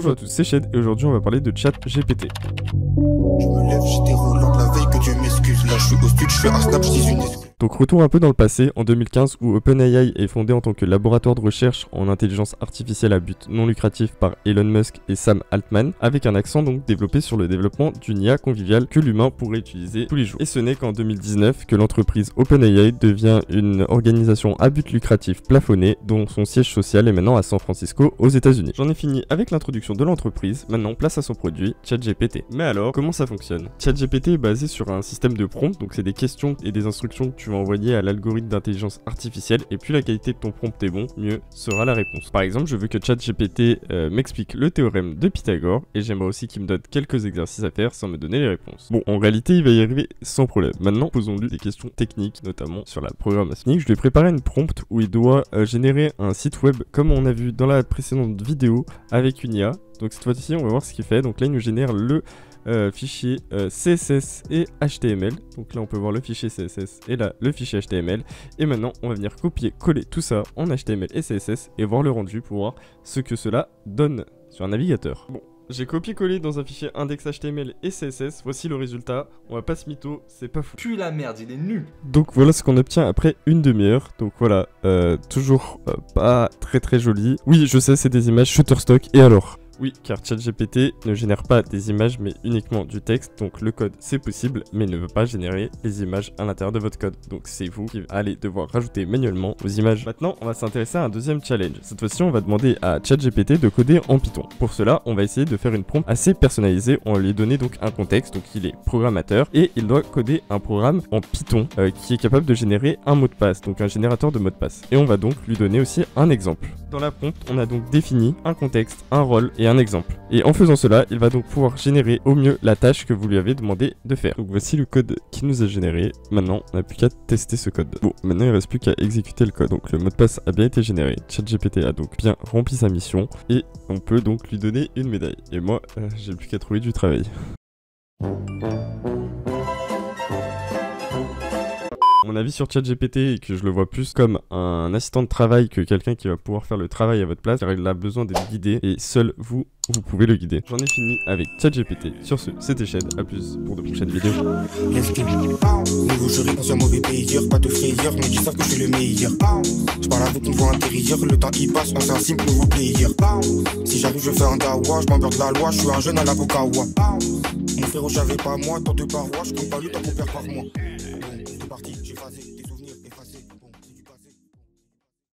Bonjour à tous, c'est Shed et aujourd'hui on va parler de ChatGPT. Je me lève, j'étais roulant la veille, que Dieu m'excuse. Là je suis au studio, je fais un snap, je dis une excuse. Donc retour un peu dans le passé, en 2015 où OpenAI est fondé en tant que laboratoire de recherche en intelligence artificielle à but non lucratif par Elon Musk et Sam Altman, avec un accent donc développé sur le développement d'une IA conviviale que l'humain pourrait utiliser tous les jours. Et ce n'est qu'en 2019 que l'entreprise OpenAI devient une organisation à but lucratif plafonné dont son siège social est maintenant à San Francisco aux États-Unis. J'en ai fini avec l'introduction de l'entreprise, maintenant place à son produit, ChatGPT. Mais alors, comment ça fonctionne? ChatGPT est basé sur un système de prompt, donc c'est des questions et des instructions que tu vas envoyer à l'algorithme d'intelligence artificielle, et plus la qualité de ton prompt est bon, mieux sera la réponse. Par exemple, je veux que ChatGPT m'explique le théorème de Pythagore, et j'aimerais aussi qu'il me donne quelques exercices à faire sans me donner les réponses. Bon, en réalité, il va y arriver sans problème. Maintenant, posons-lui des questions techniques, notamment sur la programmation. Je lui ai préparé une prompt où il doit générer un site web comme on a vu dans la précédente vidéo avec une IA. Donc cette fois-ci, on va voir ce qu'il fait. Donc là, il nous génère le fichier CSS et HTML. Donc là on peut voir le fichier CSS et là le fichier HTML. Et maintenant on va venir copier-coller tout ça en HTML et CSS et voir le rendu pour voir ce que cela donne sur un navigateur. Bon, j'ai copié-collé dans un fichier index HTML et CSS. Voici le résultat. On va pas se mytho, c'est pas fou. Pue la merde, il est nul. Donc voilà ce qu'on obtient après une demi-heure. Donc voilà, toujours pas très joli. Oui, je sais, c'est des images Shutterstock. Et alors ? Oui, car ChatGPT ne génère pas des images mais uniquement du texte, donc le code c'est possible, mais ne veut pas générer les images à l'intérieur de votre code. Donc c'est vous qui allez devoir rajouter manuellement vos images. Maintenant, on va s'intéresser à un deuxième challenge. Cette fois-ci, on va demander à ChatGPT de coder en Python. Pour cela, on va essayer de faire une prompt assez personnalisée. On va lui donner donc un contexte, donc il est programmateur, et il doit coder un programme en Python qui est capable de générer un mot de passe, donc un générateur de mot de passe. Et on va donc lui donner aussi un exemple. Dans la prompt, on a donc défini un contexte, un rôle et un exemple. Et en faisant cela, il va donc pouvoir générer au mieux la tâche que vous lui avez demandé de faire. Donc voici le code qu'il nous a généré. Maintenant, on n'a plus qu'à tester ce code. Bon, maintenant il ne reste plus qu'à exécuter le code. Donc le mot de passe a bien été généré. ChatGPT a donc bien rempli sa mission et on peut donc lui donner une médaille. Et moi, j'ai plus qu'à trouver du travail. Mon avis sur ChatGPT est que je le vois plus comme un assistant de travail que quelqu'un qui va pouvoir faire le travail à votre place, car il a besoin d'être guidé et seul vous pouvez le guider. J'en ai fini avec ChatGPT. Sur ce, c'était Shed. A plus pour de prochaines vidéos. Nouveau je réponds sur un mauvais payeur, pas de frayeur, mais tu sais que je suis le meilleur. Je parle avec une voix intérieure, le temps qui passe, on s'est un simple nouveau player. Si j'arrive, je fais un dawa, je m'emmerde la loi, je suis un jeune à la Bokawa. Mon frérot, j'avais pas moi, tant de parois, je compte pas lui, tant qu'on perd par moi.